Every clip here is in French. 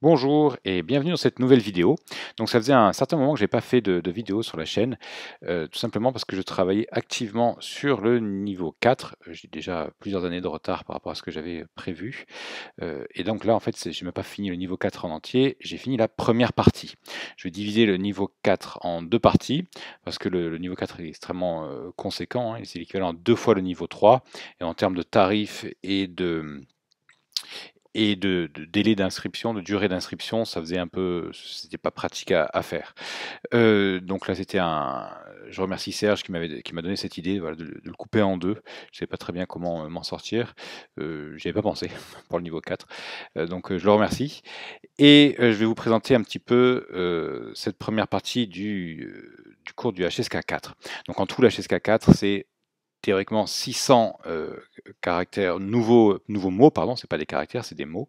Bonjour et bienvenue dans cette nouvelle vidéo. Donc ça faisait un certain moment que j'ai pas fait de vidéo sur la chaîne, tout simplement parce que je travaillais activement sur le niveau 4. J'ai déjà plusieurs années de retard par rapport à ce que j'avais prévu. Et donc là en fait j'ai même pas fini le niveau 4 en entier, j'ai fini la première partie. Je vais diviser le niveau 4 en deux parties, parce que le niveau 4 est extrêmement conséquent, hein, c'est l'équivalent de 2 fois le niveau 3, et en termes de tarifs et de délai d'inscription, de durée d'inscription, ça faisait un peu, c'était pas pratique à faire. Donc là, je remercie Serge qui m'a donné cette idée, voilà, de le couper en deux. Je savais pas très bien comment m'en sortir. J'y avais pas pensé pour le niveau 4. Donc je le remercie. Et je vais vous présenter un petit peu cette première partie du cours du HSK4. Donc en tout, l'HSK4, c'est théoriquement 600 caractères, nouveaux mots, pardon, c'est pas des caractères, c'est des mots.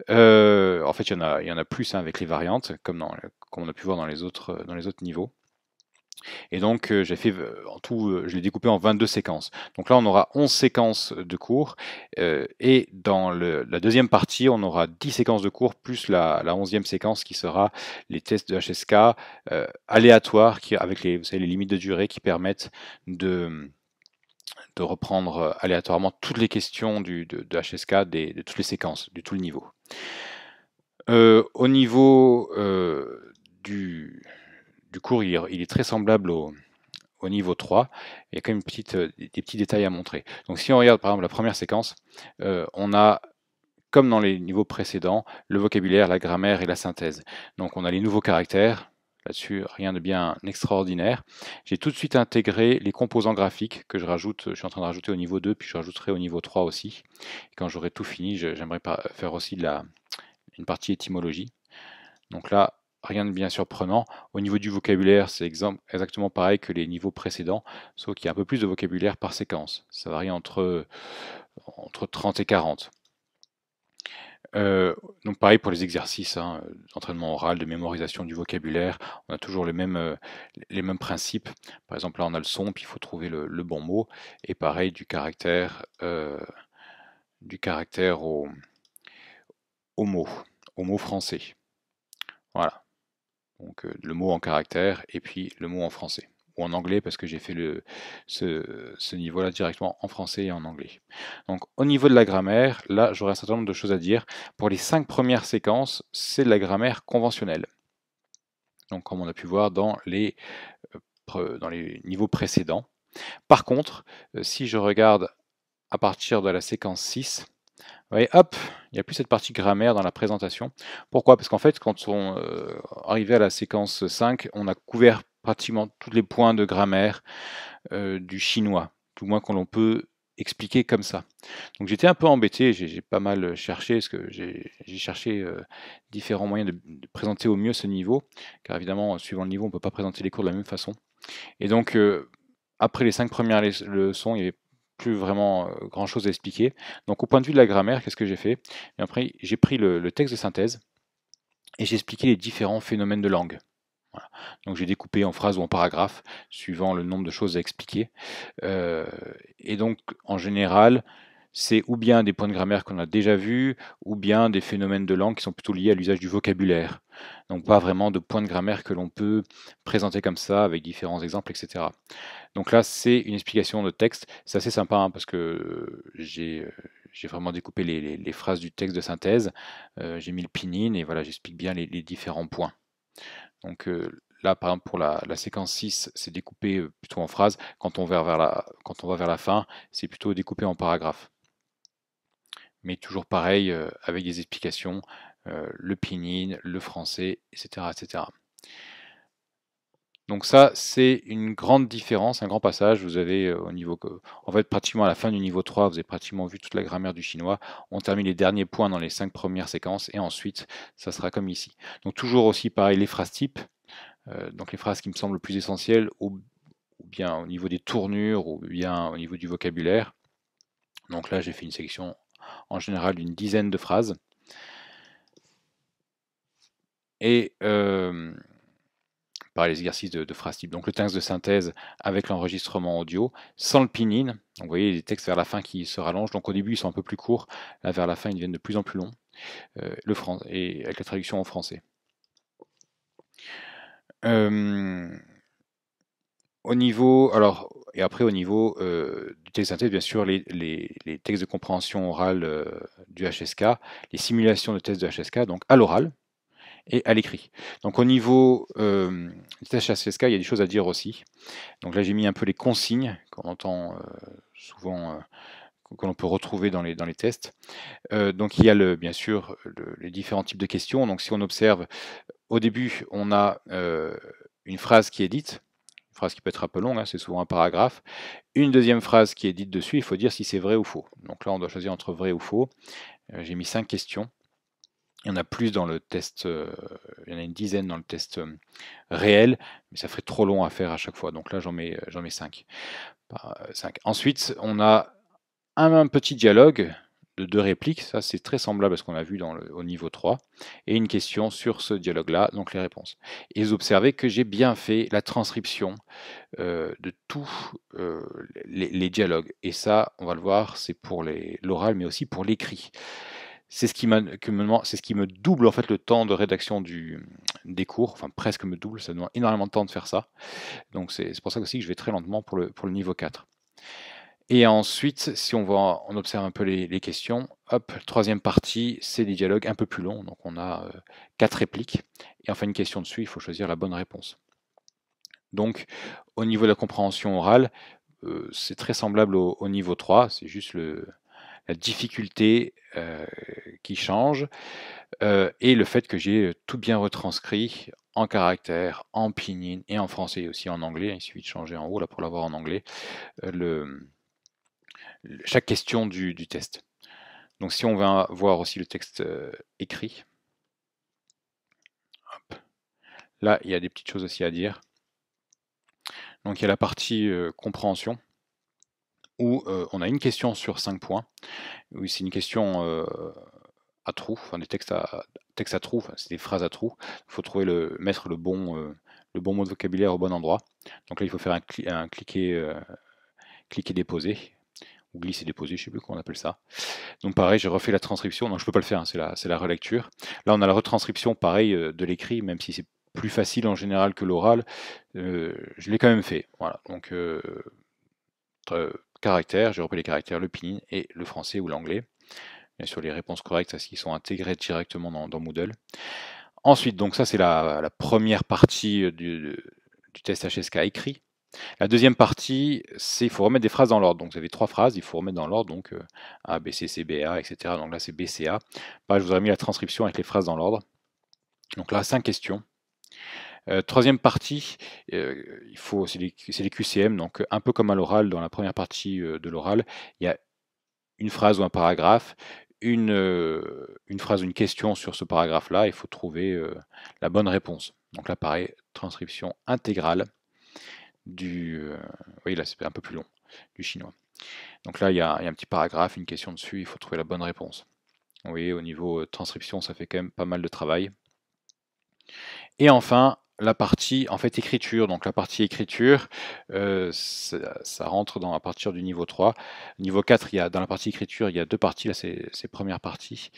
En fait, il y en a plus, hein, avec les variantes, comme on a pu voir dans les autres niveaux. Et donc, j'ai fait en tout, je l'ai découpé en 22 séquences. Donc là, on aura 11 séquences de cours, et dans la deuxième partie, on aura 10 séquences de cours, plus la 11e séquence qui sera les tests de HSK aléatoires, avec vous savez, les limites de durée qui permettent de reprendre aléatoirement toutes les questions de HSK de toutes les séquences, de tout le niveau. Au niveau du cours, il est très semblable au niveau 3. Il y a quand même des petits détails à montrer. Donc si on regarde par exemple la première séquence, on a, comme dans les niveaux précédents, le vocabulaire, la grammaire et la synthèse. Donc on a les nouveaux caractères. Là-dessus, rien de bien extraordinaire. J'ai tout de suite intégré les composants graphiques que je suis en train de rajouter au niveau 2, puis je rajouterai au niveau 3 aussi. Et quand j'aurai tout fini, j'aimerais faire aussi une partie étymologie. Donc là, rien de bien surprenant. Au niveau du vocabulaire, c'est exactement pareil que les niveaux précédents, sauf qu'il y a un peu plus de vocabulaire par séquence. Ça varie entre 30 et 40. Donc pareil pour les exercices, hein, d'entraînement oral, de mémorisation du vocabulaire, on a toujours les mêmes principes. Par exemple, là on a le son, puis il faut trouver le bon mot. Et pareil du caractère au mot français. Voilà. Donc le mot en caractère et puis le mot en français. Ou en anglais, parce que j'ai fait ce niveau-là directement en français et en anglais. Donc au niveau de la grammaire, là j'aurais un certain nombre de choses à dire. Pour les 5 premières séquences, c'est de la grammaire conventionnelle. Donc comme on a pu voir dans les niveaux précédents. Par contre, si je regarde à partir de la séquence 6, vous voyez, hop, il n'y a plus cette partie grammaire dans la présentation. Pourquoi? Parce qu'en fait, quand on arrivait à la séquence 5, on a couvert pratiquement tous les points de grammaire du chinois, tout moins qu'on l'on peut expliquer comme ça. Donc j'étais un peu embêté, j'ai pas mal cherché, parce que j'ai cherché différents moyens de présenter au mieux ce niveau, car évidemment, suivant le niveau, on ne peut pas présenter les cours de la même façon. Et donc, après les 5 premières leçons, il n'y avait plus vraiment grand chose à expliquer. Donc au point de vue de la grammaire, qu'est-ce que j'ai fait? Et après, j'ai pris le texte de synthèse et j'ai expliqué les différents phénomènes de langue. Voilà. Donc j'ai découpé en phrases ou en paragraphes, suivant le nombre de choses à expliquer. Et donc en général, c'est ou bien des points de grammaire qu'on a déjà vus, ou bien des phénomènes de langue qui sont plutôt liés à l'usage du vocabulaire. Donc pas vraiment de points de grammaire que l'on peut présenter comme ça, avec différents exemples, etc. Donc là, c'est une explication de texte. C'est assez sympa, hein, parce que j'ai vraiment découpé les phrases du texte de synthèse. J'ai mis le pinyin et voilà, j'explique bien les différents points. Donc là, par exemple, pour la séquence 6, c'est découpé plutôt en phrases. Quand on va vers la fin, c'est plutôt découpé en paragraphes. Mais toujours pareil, avec des explications, le pinyin, le français, etc., etc. Donc ça, c'est une grande différence, un grand passage. Vous avez au niveau, en fait, pratiquement à la fin du niveau 3, vous avez pratiquement vu toute la grammaire du chinois. On termine les derniers points dans les 5 premières séquences et ensuite, ça sera comme ici. Donc toujours aussi pareil, les phrases types, donc les phrases qui me semblent le plus essentielles, ou bien au niveau des tournures, ou bien au niveau du vocabulaire. Donc là, j'ai fait une sélection en général d'une dizaine de phrases. Et par les exercices de phrases type. Donc le texte de synthèse avec l'enregistrement audio, sans le pinyin. Donc vous voyez les textes vers la fin qui se rallongent. Donc au début ils sont un peu plus courts, là vers la fin ils deviennent de plus en plus longs. et avec la traduction en français. Au niveau, alors, et après au niveau du texte synthèse, bien sûr, les textes de compréhension orale du HSK, les simulations de tests de HSK, donc à l'oral et à l'écrit. Donc au niveau du test HSK, il y a des choses à dire aussi. Donc là, j'ai mis un peu les consignes qu'on entend souvent, que l'on peut retrouver dans les tests. Donc il y a bien sûr les différents types de questions. Donc si on observe, au début, on a une phrase qui est dite, une phrase qui peut être un peu longue, hein, c'est souvent un paragraphe. Une deuxième phrase qui est dite dessus, il faut dire si c'est vrai ou faux. Donc là, on doit choisir entre vrai ou faux. J'ai mis 5 questions. Il y en a plus dans le test, il y en a une dizaine dans le test réel, mais ça ferait trop long à faire à chaque fois. Donc là, j'en mets 5. Ensuite, on a un petit dialogue de 2 répliques, ça c'est très semblable à ce qu'on a vu au niveau 3, et une question sur ce dialogue-là, donc les réponses. Et vous observez que j'ai bien fait la transcription de tous les dialogues, et ça, on va le voir, c'est pour l'oral, mais aussi pour l'écrit. C'est ce qui me double en fait le temps de rédaction des cours, enfin presque me double, ça demande énormément de temps de faire ça. Donc c'est pour ça aussi que je vais très lentement pour le niveau 4. Et ensuite, si on observe un peu les questions, hop, troisième partie, c'est des dialogues un peu plus longs. Donc on a 4 répliques, et enfin une question dessus, il faut choisir la bonne réponse. Donc au niveau de la compréhension orale, c'est très semblable au niveau 3, c'est juste la difficulté qui change, et le fait que j'ai tout bien retranscrit en caractères, en pinyin et en français et aussi en anglais. Il suffit de changer en haut là pour l'avoir en anglais. Chaque question du test. Donc si on va voir aussi le texte écrit, hop. Là il y a des petites choses aussi à dire. Donc il y a la partie compréhension, où on a une question sur 5 points, où c'est une question à trous, enfin des textes à trous, enfin, c'est des phrases à trous. Il faut mettre le bon mot de vocabulaire au bon endroit. Donc là il faut faire un cliquer déposer, ou glisser déposer, je ne sais plus comment on appelle ça. Donc pareil, j'ai refait la transcription, donc je peux pas le faire, hein, c'est la relecture. Là on a la retranscription pareil de l'écrit, même si c'est plus facile en général que l'oral, je l'ai quand même fait. Voilà, donc caractères, j'ai repris les caractères, le pinyin et le français ou l'anglais. Bien sûr les réponses correctes, parce qu'ils sont intégrées directement dans Moodle. Ensuite, donc ça c'est la première partie du test HSK écrit. La deuxième partie, c'est il faut remettre des phrases dans l'ordre. Donc vous avez 3 phrases, il faut remettre dans l'ordre, donc A, B, C, C, B, A, etc. Donc là c'est B, C, A. Pareil, je vous aurais mis la transcription avec les phrases dans l'ordre. Donc là, 5 questions. Troisième partie, c'est les QCM, donc un peu comme à l'oral, dans la première partie de l'oral, il y a une phrase ou un paragraphe, une phrase ou une question sur ce paragraphe-là, il faut trouver la bonne réponse. Donc là, pareil, transcription intégrale oui, là c'est un peu plus long, du chinois. Donc là, il y a un petit paragraphe, une question dessus, il faut trouver la bonne réponse. Vous voyez, au niveau transcription, ça fait quand même pas mal de travail. Et enfin, la partie en fait écriture. Donc la partie écriture, ça rentre à partir du niveau 3. Niveau 4, dans la partie écriture, il y a 2 parties, là c'est première partie.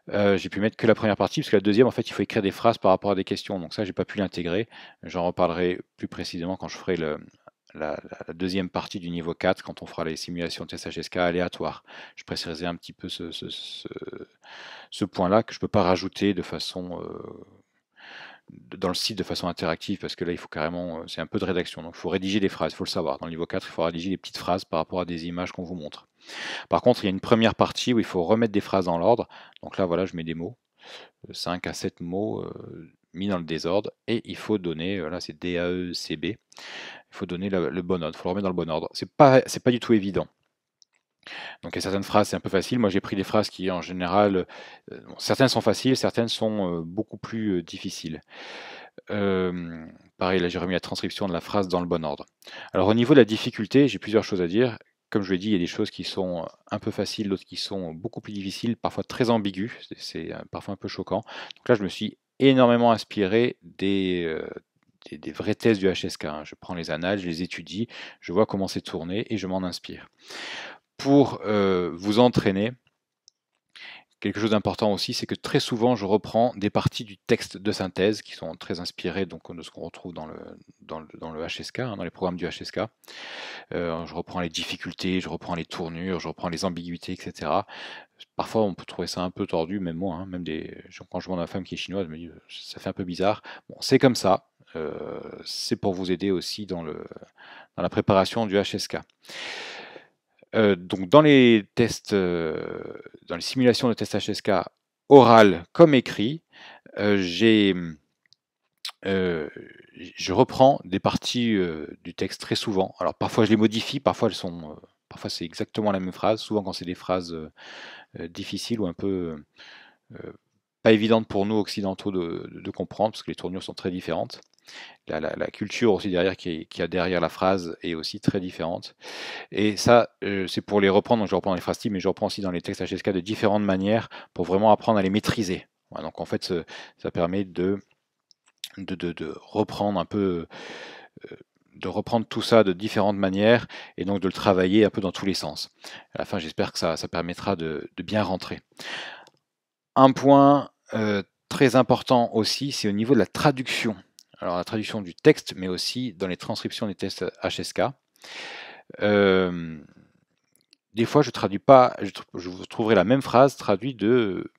J'ai pu mettre que la première partie, parce que la deuxième, en fait, il faut écrire des phrases par rapport à des questions. Donc ça, j'ai pas pu l'intégrer. J'en reparlerai plus précisément quand je ferai la deuxième partie du niveau 4, quand on fera les simulations de test HSK aléatoires. Je préciserai un petit peu ce point-là que je ne peux pas rajouter de façon dans le site de façon interactive, parce que là il faut carrément, c'est un peu de rédaction, donc il faut rédiger des phrases, il faut le savoir. Dans le niveau 4, il faut rédiger des petites phrases par rapport à des images qu'on vous montre. Par contre, il y a une première partie où il faut remettre des phrases dans l'ordre. Donc là, voilà, je mets des mots, 5 à 7 mots mis dans le désordre, et il faut donner, là c'est DAECB, il faut donner le bon ordre, il faut le remettre dans le bon ordre. C'est pas du tout évident. Donc il y a certaines phrases, c'est un peu facile. Moi j'ai pris des phrases qui en général, certaines sont faciles, certaines sont beaucoup plus difficiles. Pareil, là j'ai remis la transcription de la phrase dans le bon ordre. Alors au niveau de la difficulté, j'ai plusieurs choses à dire. Comme je l'ai dit, il y a des choses qui sont un peu faciles, d'autres qui sont beaucoup plus difficiles, parfois très ambiguës, c'est parfois un peu choquant. Donc là je me suis énormément inspiré des vrais tests du HSK. Hein. Je prends les annales, je les étudie, je vois comment c'est tourné et je m'en inspire. Pour vous entraîner, quelque chose d'important aussi, c'est que très souvent, je reprends des parties du texte de synthèse qui sont très inspirées donc, de ce qu'on retrouve dans le HSK, hein, dans les programmes du HSK. Je reprends les difficultés, je reprends les tournures, je reprends les ambiguïtés, etc. Parfois, on peut trouver ça un peu tordu, même moi, hein, quand je demande à ma femme qui est chinoise, elle me dit ça fait un peu bizarre. Bon, c'est comme ça. C'est pour vous aider aussi dans la préparation du HSK. Donc dans les tests, dans les simulations de tests HSK oral comme écrit, je reprends des parties du texte très souvent. Alors parfois je les modifie, parfois parfois c'est exactement la même phrase. Souvent quand c'est des phrases difficiles ou un peu pas évidentes pour nous occidentaux de comprendre, parce que les tournures sont très différentes. La culture aussi derrière qui a derrière la phrase est aussi très différente. Et ça, c'est pour les reprendre, donc je reprends dans les phrases types, mais je reprends aussi dans les textes HSK de différentes manières pour vraiment apprendre à les maîtriser. Voilà, donc en fait, ça permet de reprendre un peu, de reprendre tout ça de différentes manières et donc de le travailler un peu dans tous les sens. À la fin, j'espère que ça permettra de bien rentrer. Un point très important aussi, c'est au niveau de la traduction. Alors la traduction du texte, mais aussi dans les transcriptions des tests HSK. Des fois, je traduis pas, je vous trouverai la même phrase traduite de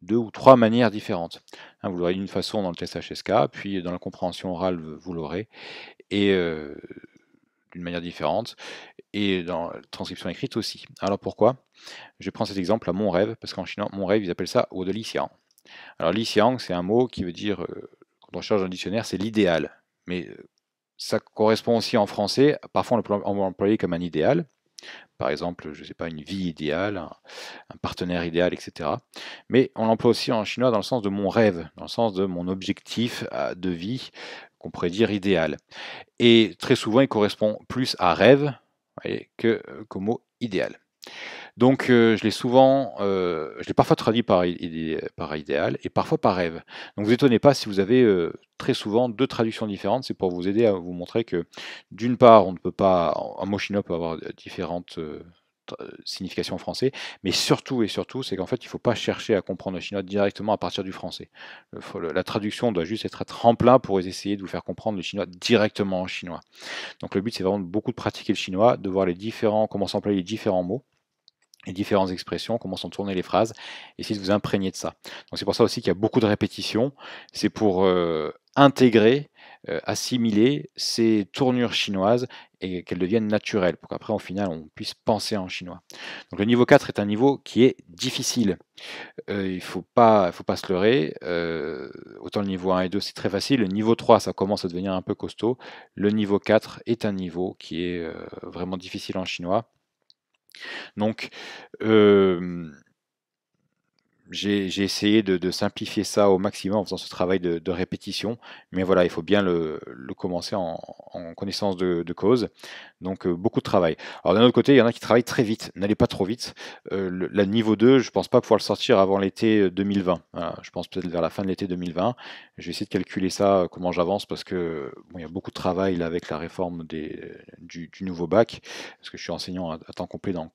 2 ou 3 manières différentes. Hein, vous l'aurez d'une façon dans le test HSK, puis dans la compréhension orale, vous l'aurez, et d'une manière différente, et dans la transcription écrite aussi. Alors pourquoi? Je prends cet exemple à mon rêve, parce qu'en chinois, mon rêve, ils appellent ça Wo de Li Xiang. Alors Li Xiang, c'est un mot qui veut dire, quand on cherche dans le dictionnaire, c'est l'idéal. Mais ça correspond aussi en français, parfois on va l'employer comme un idéal. Par exemple, je ne sais pas, une vie idéale, un partenaire idéal, etc. Mais on l'emploie aussi en chinois dans le sens de mon rêve, dans le sens de mon objectif de vie, qu'on pourrait dire idéal. Et très souvent, il correspond plus à rêve qu'au mot idéal. Donc je l'ai parfois traduit par idéal et parfois par rêve. Donc vous étonnez pas si vous avez très souvent 2 traductions différentes, c'est pour vous aider à vous montrer que d'une part, on ne peut pas un mot chinois peut avoir différentes significations en français, mais surtout et surtout, c'est qu'en fait, il ne faut pas chercher à comprendre le chinois directement à partir du français. La traduction doit juste être tremplin pour essayer de vous faire comprendre le chinois directement en chinois. Donc le but, c'est vraiment beaucoup de pratiquer le chinois, de voir comment s'employer les différents mots, les différentes expressions, comment sont tournées les phrases, essayer de vous imprégner de ça. Donc c'est pour ça aussi qu'il y a beaucoup de répétitions, c'est pour intégrer, assimiler ces tournures chinoises et qu'elles deviennent naturelles, pour qu'après, au final, on puisse penser en chinois. Donc le niveau 4 est un niveau qui est difficile. Il ne faut pas se leurrer, autant le niveau 1 et 2 c'est très facile, le niveau 3 ça commence à devenir un peu costaud, le niveau 4 est un niveau qui est vraiment difficile en chinois. Donc, j'ai essayé de simplifier ça au maximum en faisant ce travail de répétition, mais voilà, il faut bien le commencer en connaissance de cause, donc beaucoup de travail. Alors d'un autre côté, il y en a qui travaillent très vite, n'allez pas trop vite. La niveau 2, je pense pas pouvoir le sortir avant l'été 2020. Voilà, je pense peut-être vers la fin de l'été 2020. Je vais essayer de calculer ça, comment j'avance, parce que bon, il y a beaucoup de travail là avec la réforme du nouveau bac, parce que je suis enseignant à temps complet en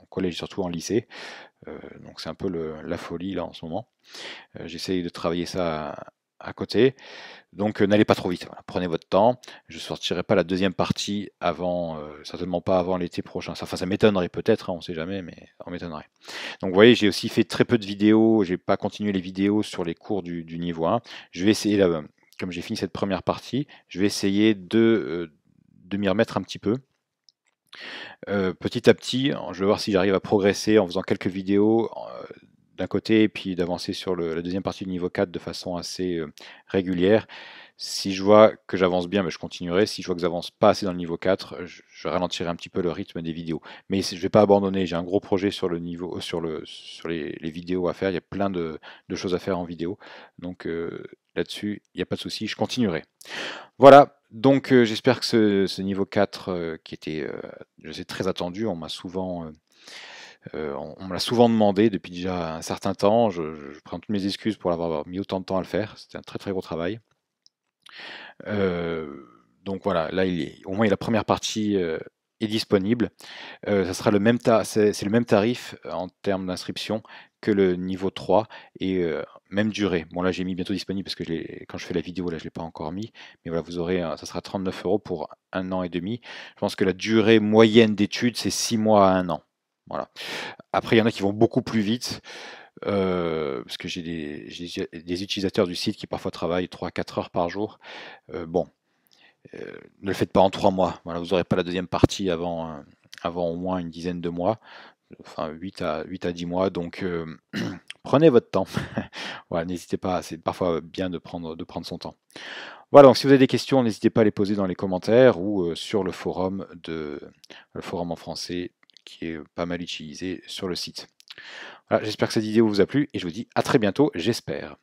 collège, surtout en lycée. Donc c'est un peu la folie là en ce moment. J'essaye de travailler ça à côté. Donc n'allez pas trop vite, voilà, prenez votre temps. Je ne sortirai pas la deuxième partie avant, certainement pas avant l'été prochain. Enfin, ça m'étonnerait peut-être, hein, on ne sait jamais, mais on m'étonnerait. Donc vous voyez, j'ai aussi fait très peu de vidéos, j'ai pas continué les vidéos sur les cours du niveau 1. Je vais essayer, là, comme j'ai fini cette première partie, je vais essayer de m'y remettre un petit peu. Petit à petit, je vais voir si j'arrive à progresser en faisant quelques vidéos d'un côté et puis d'avancer sur la deuxième partie du niveau 4 de façon assez régulière. Si je vois que j'avance bien, je continuerai. Si je vois que j'avance pas assez dans le niveau 4, je ralentirai un petit peu le rythme des vidéos. Mais je vais pas abandonner. J'ai un gros projet sur le niveau, sur les vidéos à faire. Il y a plein de choses à faire en vidéo. Donc là-dessus, il n'y a pas de souci. Je continuerai. Voilà, donc j'espère que ce niveau 4 qui était, je sais, très attendu, on me l'a souvent demandé depuis déjà un certain temps. Je prends toutes mes excuses pour l'avoir mis autant de temps à le faire. C'était un très très gros travail. Donc voilà, là au moins la première partie est disponible. Ça sera c'est le même tarif en termes d'inscription que le niveau 3 et même durée. Bon là j'ai mis bientôt disponible parce que quand je fais la vidéo là je ne l'ai pas encore mis, mais voilà vous aurez, ça sera 39 € pour 1 an et demi. Je pense que la durée moyenne d'études c'est 6 mois à 1 an. Voilà. Après il y en a qui vont beaucoup plus vite, parce que j'ai des utilisateurs du site qui parfois travaillent 3-4 heures par jour. Bon, ne le faites pas en 3 mois. Voilà, vous n'aurez pas la deuxième partie avant au moins une dizaine de mois, enfin 8 à 10 mois. Donc prenez votre temps. Voilà, n'hésitez pas, c'est parfois bien de prendre son temps. Voilà, donc si vous avez des questions, n'hésitez pas à les poser dans les commentaires ou sur le forum en français qui est pas mal utilisé sur le site. Voilà, j'espère que cette vidéo vous a plu et je vous dis à très bientôt, j'espère.